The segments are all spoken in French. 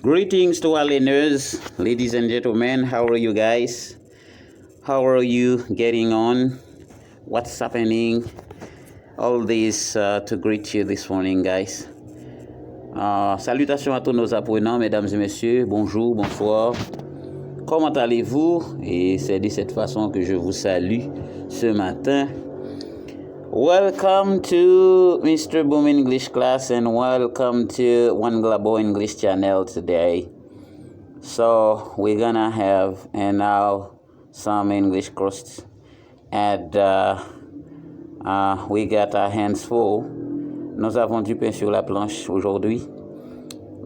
Greetings to our learners, ladies and gentlemen. How are you guys? How are you getting on? What's happening? All this to greet you this morning, guys. Salutations à tous nos apprenants, mesdames et messieurs. Bonjour, bonsoir. Comment allez-vous? Et c'est de cette façon que je vous salue ce matin. Welcome to Mr. Boom English class and welcome to One Global English channel today. So we're gonna have and now some English courses and we got our hands full. Nous avons du pain sur la planche aujourd'hui.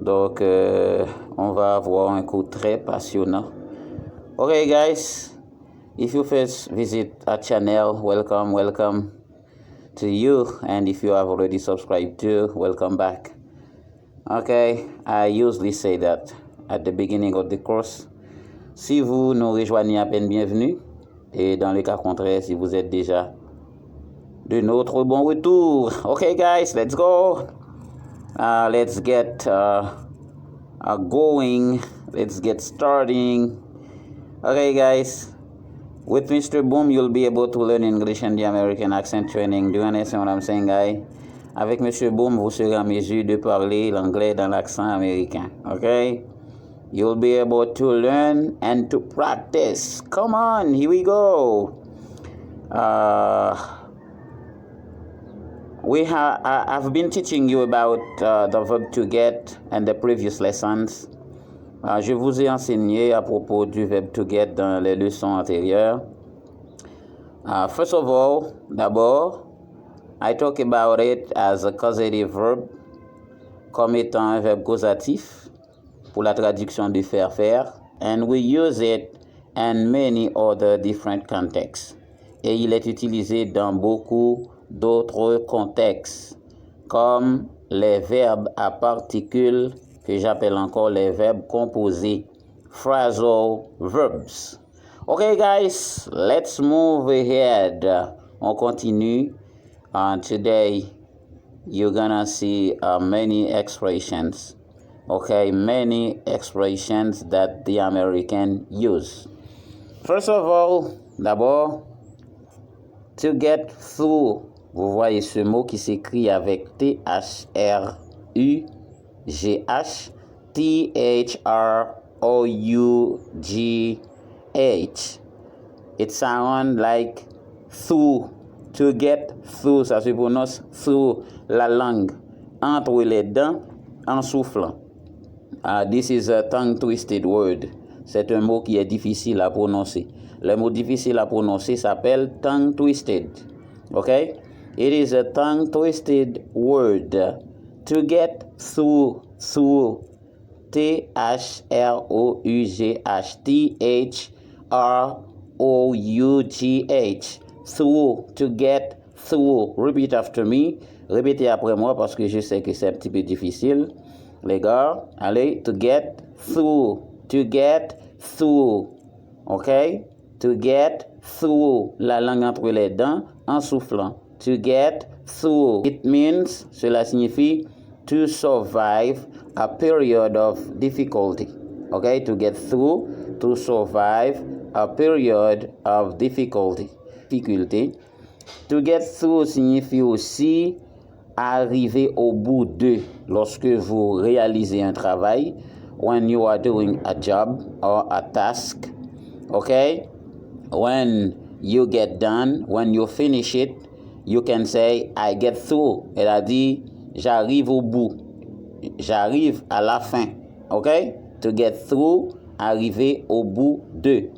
Donc on va avoir un cours très passionnant. Okay guys, if you first visit our channel, welcome to you, and if you have already subscribed to, welcome back. Okay, I usually say that at the beginning of the course. Si vous nous rejoignez à peine, bienvenue, et dans le cas contraire, si vous êtes déjà de notre bon retour. Okay guys, let's go. Let's get going. Let's get starting. Okay guys, with Mr. Boom, you'll be able to learn English and the American accent training. Do you understand what I'm saying, guys? Avec Mr. Boom, vous serez en mesure de parler l'anglais dans l'accent américain. Okay? You'll be able to learn and to practice. Come on, here we go. I've been teaching you about the verb to get and the previous lessons. Je vous ai enseigné à propos du verbe to get dans les leçons antérieures. First of all, d'abord, I talk about it as a causative verb, comme étant un verbe causatif pour la traduction du faire, and we use it in many other different contexts. Et il est utilisé dans beaucoup d'autres contextes, comme les verbes à particules, que j'appelle encore les verbes composés, phrasal verbs. Okay guys, let's move ahead. On continue. Today, you're gonna see many expressions. Okay, many expressions that the American use. First of all, d'abord, to get through. Vous voyez ce mot qui s'écrit avec T-H-R-U. G-H, T-H-R-O-U-G-H. It sounds like through, to get through, ça se prononce through la langue, entre les dents, en soufflant. This is a tongue-twisted word. C'est un mot qui est difficile à prononcer. Le mot difficile à prononcer s'appelle tongue-twisted. Okay? It is a tongue-twisted word. To get through, T-H-R-O-U-G-H, T-H-R-O-U-G-H, through, to get through. Repeat after me. Répétez après moi parce que je sais que c'est un petit peu difficile. Les gars, allez, to get through, ok? To get through, la langue entre les dents en soufflant. To get through. It means, cela signifie to survive a period of difficulty. Okay, to get through, to survive a period of difficulty. To get through signifie aussi arriver au bout de, lorsque vous réalisez un travail, when you are doing a job or a task. Okay, when you get done, when you finish it, you can say I get through. Elle a dit j'arrive au bout. J'arrive à la fin. Okay? To get through, arriver au bout de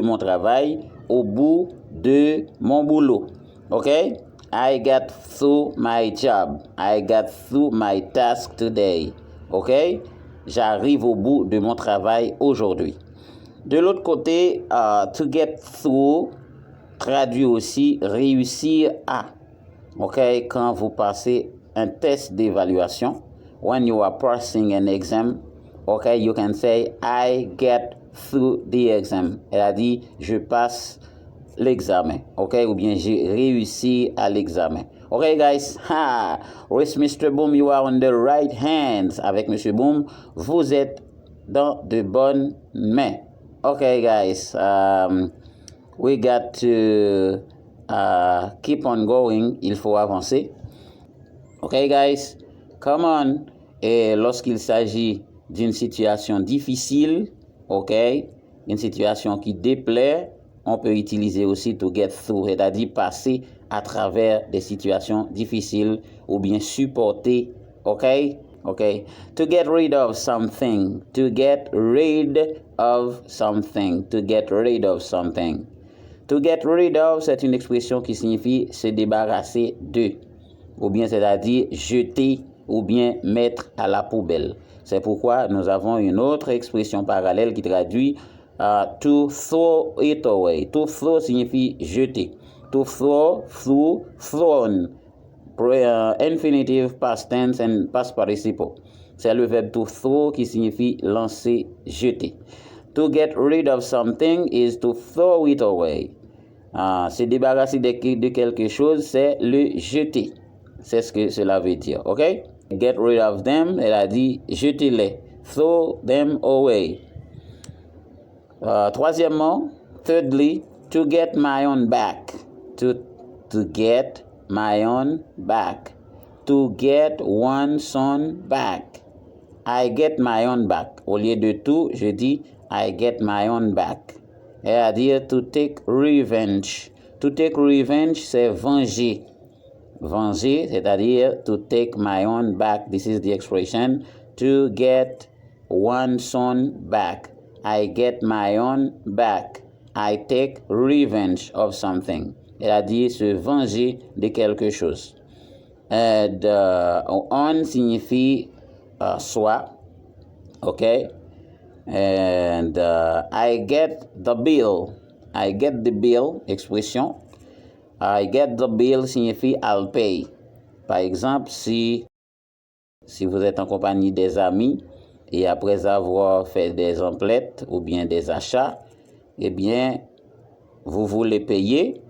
mon travail, au bout de mon boulot. Okay? I got through my job. I got through my task today. Okay? J'arrive au bout de mon travail aujourd'hui. De l'autre côté, to get through traduit aussi réussir à. Okay? Quand vous passez un test d'évaluation, when you are passing an exam, okay, you can say I get through the exam. Elle a dit je passe l'examen, okay, ou bien j'ai réussi à l'examen. Okay, guys. With Mr. Boom, you are on the right hands. Avec Monsieur Boom, vous êtes dans de bonnes mains. Okay, guys. We got to keep on going. Il faut avancer. Okay, guys. Come on. Et lorsqu'il s'agit d'une situation difficile, okay, une situation qui déplaît, on peut utiliser aussi to get through, c'est-à-dire passer à travers des situations difficiles ou bien supporter, okay? Okay. To get rid of something, to get rid of something, to get rid of something. To get rid of, c'est une expression qui signifie se débarrasser de, ou bien c'est-à-dire jeter ou bien mettre à la poubelle. C'est pourquoi nous avons une autre expression parallèle qui traduit to throw it away. To throw signifie jeter. To throw, thrown. Infinitive, past tense and past participle. C'est le verbe to throw qui signifie lancer, jeter. To get rid of something is to throw it away. Se débarrasser de quelque chose, c'est le jeter. C'est ce que cela veut dire, ok? Get rid of them, elle a dit jetez-les. Throw them away. Troisièmement, thirdly, to get my own back. To get my own back. To get one's own back. I get my own back. Au lieu de tout, je dis I get my own back. C'est-à-dire to take revenge. To take revenge, c'est venger. Venger, c'est-à-dire to take my own back. This is the expression to get one's own back. I get my own back. I take revenge of something. C'est-à-dire se venger de quelque chose. On signifie soit. Okay? And I get the bill. I get the bill, expression. I get the bill signifie I'll pay. Par exemple, si vous êtes en compagnie des amis et après avoir fait des emplettes ou bien des achats, eh bien, vous voulez payer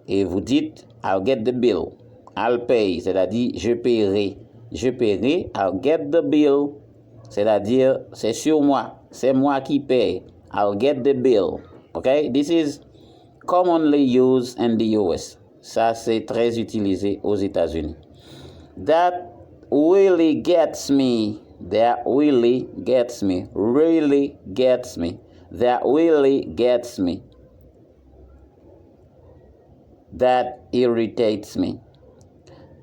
et vous dites I'll get the bill. I'll pay, c'est-à-dire je paierai. Je paierai, I'll get the bill. C'est-à-dire c'est sur moi, c'est moi qui paie. I'll get the bill. Okay? This is commonly used in the US. Ça, c'est très utilisé aux États-Unis. That really gets me. That really gets me. Really gets me. That really gets me. That irritates me.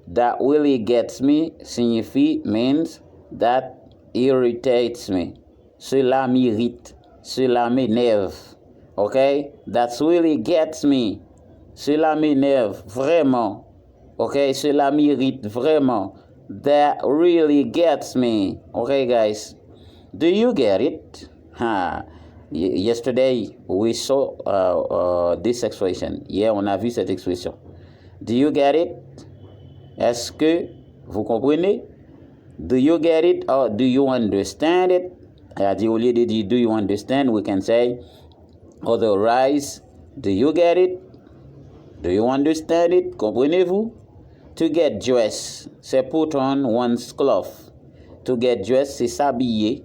That really gets me signifie, means that irritates me. Cela m'irrite. Cela m'énerve. Okay? That really gets me. Cela m'énerve vraiment. Okay? Cela m'irrite vraiment. That really gets me. Okay, guys? Do you get it? Yesterday, we saw this expression. Hier, on a vu cette expression. Do you get it? Est-ce que vous comprenez? Do you get it or do you understand it? Au lieu de dire do you understand, we can say otherwise, do you get it? Do you understand it? Comprenez-vous? To get dressed, c'est put on one's clothes. To get dressed, c'est s'habiller.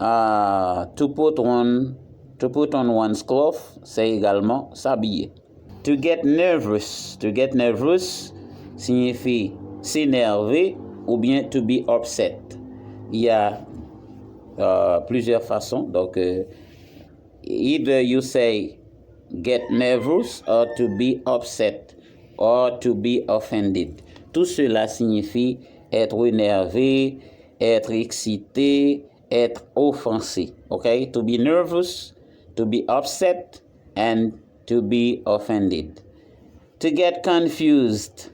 To put on one's clothes, c'est également s'habiller. To get nervous signifie s'énerver ou bien to be upset. Il y a plusieurs façons. Donc, either you say get nervous or to be upset or to be offended. Tout cela signifie être énervé, être excité, être offensé. Okay? To be nervous, to be upset, and to be offended. To get confused.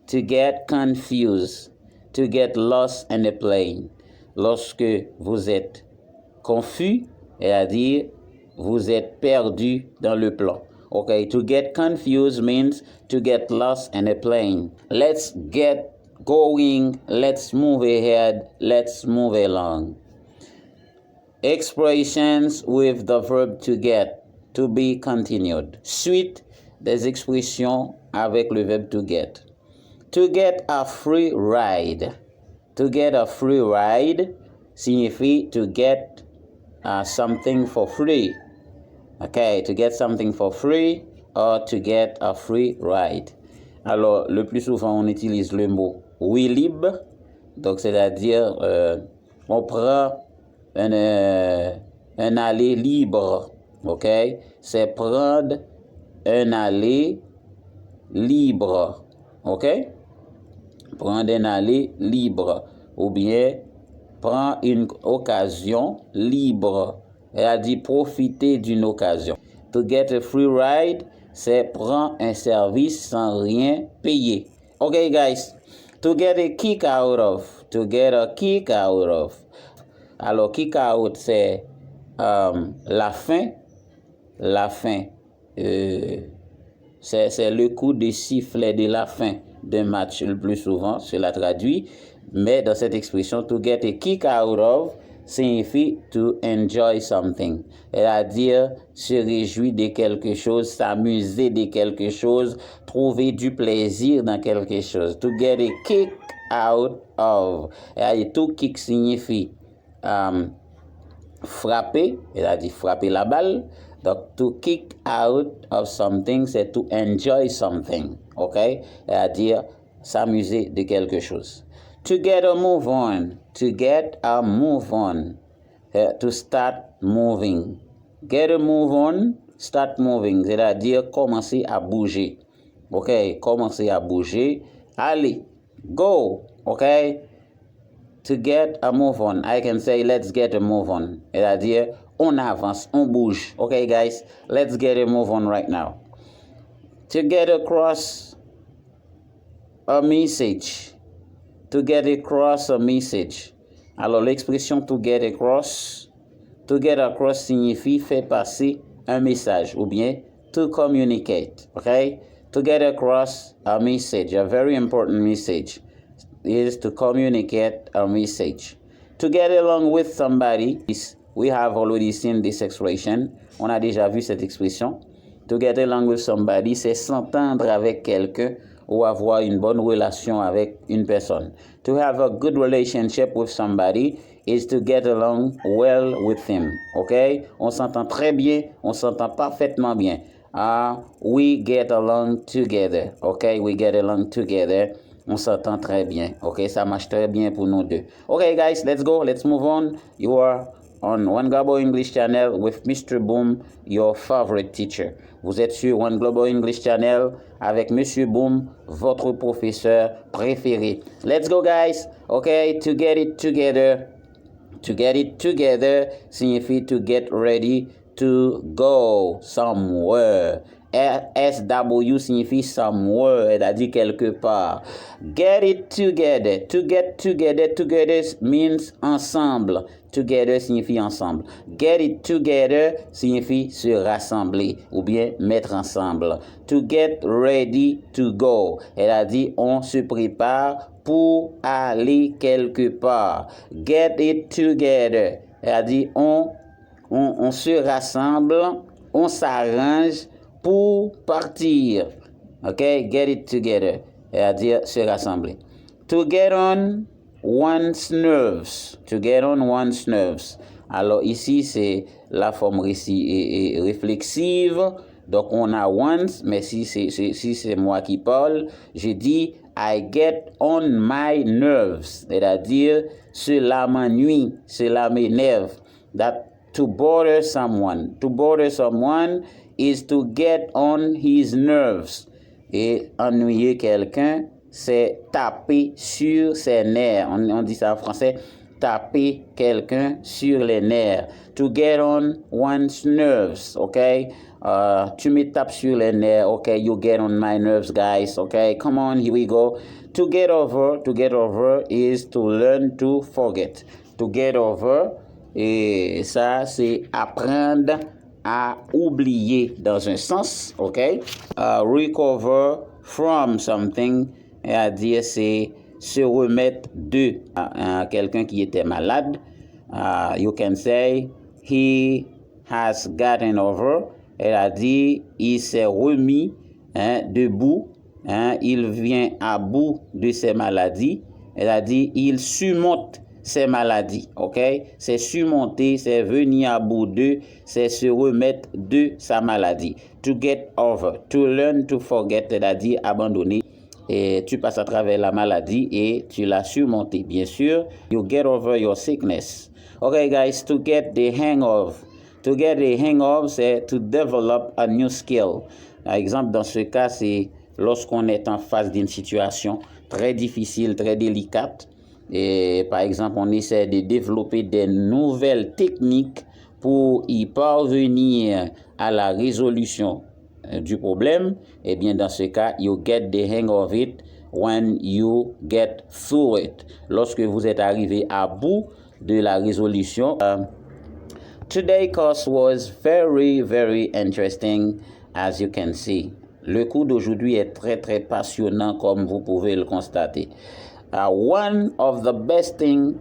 To get confused. To get lost in a plane. Lorsque vous êtes confus, c'est-à-dire vous êtes perdu dans le plan. Okay, to get confused means to get lost in a plane. Let's get going. Let's move ahead. Let's move along. Expressions with the verb to get, to be continued. Suite des expressions avec le verbe to get. To get a free ride. To get a free ride signifie to get something for free. Okay, to get something for free or to get a free ride. Alors, le plus souvent, on utilise le mot oui libre. Donc, c'est-à-dire, on prend un aller libre. Ok, c'est prendre un aller libre. Ok, prendre un aller libre. Ou bien, prendre une occasion libre. Elle a dit profiter d'une occasion. To get a free ride, c'est prendre un service sans rien payer. Okay, guys. To get a kick out of. To get a kick out of. Alors, kick out, c'est la fin. La fin. C'est le coup de sifflet de la fin d'un match le plus souvent. Cela traduit. Mais dans cette expression, to get a kick out of signifie to enjoy something, c'est-à-dire se réjouir de quelque chose, s'amuser de quelque chose, trouver du plaisir dans quelque chose. To get a kick out of, et to kick signifie frapper, c'est-à-dire frapper la balle. Donc, to kick out of something, c'est to enjoy something, ok? C'est-à-dire s'amuser de quelque chose. To get a move on. To get a move on. To start moving. Get a move on, start moving. C'est-à-dire commencer à bouger. OK? Commencer à bouger. Allez, go. OK? To get a move on. I can say, let's get a move on. C'est-à-dire, on avance, on bouge. OK, guys? Let's get a move on right now. To get across a message. To get across a message. Alors, l'expression to get across signifie faire passer un message ou bien to communicate. Okay? To get across a message, a very important message, is to communicate a message. To get along with somebody, we have already seen this expression. On a déjà vu cette expression. To get along with somebody, c'est s'entendre avec quelqu'un ou avoir une bonne relation avec une personne. To have a good relationship with somebody is to get along well with him. Okay? On s'entend très bien, on s'entend parfaitement bien. We get along together. Okay? We get along together. On s'entend très bien. Okay? Ça marche très bien pour nous deux. Okay, guys, let's go. Let's move on. You are on One Global English Channel with Mr. Boom, your favorite teacher. Vous êtes sur One Global English Channel avec Monsieur Boom, votre professeur préféré. Let's go, guys. Okay, to get it together. To get it together signifie to get ready to go somewhere. SW signifie somewhere, c'est-à-dire quelque part. Get it together. To get together, together means ensemble. Together signifie ensemble. Get it together signifie se rassembler ou bien mettre ensemble. To get ready to go, c'est-à-dire on se prépare pour aller quelque part. Get it together, c'est-à-dire on se rassemble, on s'arrange pour partir. OK? Get it together. C'est-à-dire se rassembler. To get on one's nerves. To get on one's nerves. Alors ici, c'est la forme réflexive. Donc on a once, mais si c'est moi qui parle, je dis I get on my nerves. C'est-à-dire cela m'ennuie, cela m'énerve. That to bother someone. To bother someone is to get on his nerves. Et ennuyer quelqu'un, c'est taper sur ses nerfs. On dit ça en français, taper quelqu'un sur les nerfs. To get on one's nerves, okay? Tu me tapes sur les nerfs, okay? You get on my nerves, guys, okay? Come on, here we go. To get over is to learn to forget. To get over, et ça, c'est apprendre à oublier dans un sens, ok? Recover from something, c'est-à-dire c'est se remettre de quelqu'un qui était malade. You can say he has gotten over, c'est-à-dire il s'est remis debout hein, il vient à bout de ses maladies, c'est-à-dire il surmonte ces maladies, ok? C'est surmonter, c'est venir à bout de, c'est se remettre de sa maladie. To get over, to learn to forget, c'est-à-dire abandonner. Et tu passes à travers la maladie et tu l'as surmonté. Bien sûr, you get over your sickness. Okay, guys, to get the hang of. To get the hang of, c'est to develop a new skill. Par exemple, dans ce cas, c'est lorsqu'on est en face d'une situation très difficile, très délicate. Et par exemple, on essaie de développer des nouvelles techniques pour y parvenir à la résolution du problème. Eh bien, dans ce cas, you get the hang of it when you get through it. Lorsque vous êtes arrivé à bout de la résolution. Today's course was very, very interesting, as you can see. Le cours d'aujourd'hui est très, très passionnant, comme vous pouvez le constater. One of the best things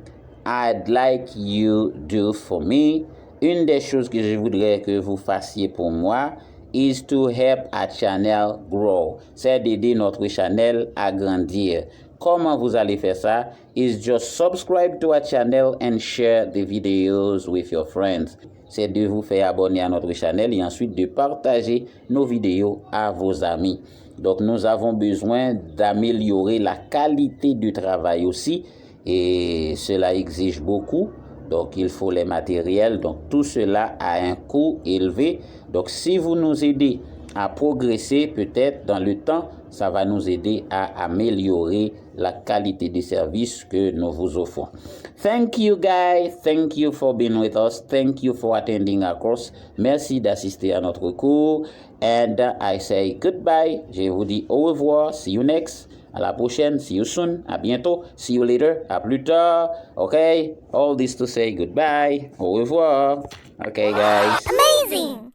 I'd like you do for me, une des choses que je voudrais que vous fassiez pour moi, is to help our channel grow. C'est d'aider notre channel à grandir. Comment vous allez faire ça? Is just subscribe to our channel and share the videos with your friends. C'est de vous faire abonner à notre channel et ensuite de partager nos vidéos à vos amis. Donc, nous avons besoin d'améliorer la qualité du travail aussi et cela exige beaucoup. Donc, il faut les matériels. Donc, tout cela a un coût élevé. Donc, si vous nous aidez à progresser, peut-être dans le temps, ça va nous aider à améliorer la qualité des services que nous vous offrons. Thank you guys. Thank you for being with us. Thank you for attending our course. Merci d'assister à notre cours. And I say goodbye. Je vous dis au revoir. See you next. À la prochaine. See you soon. À bientôt. See you later. À plus tard. Okay. All this to say goodbye. Au revoir. Okay, guys. Amazing.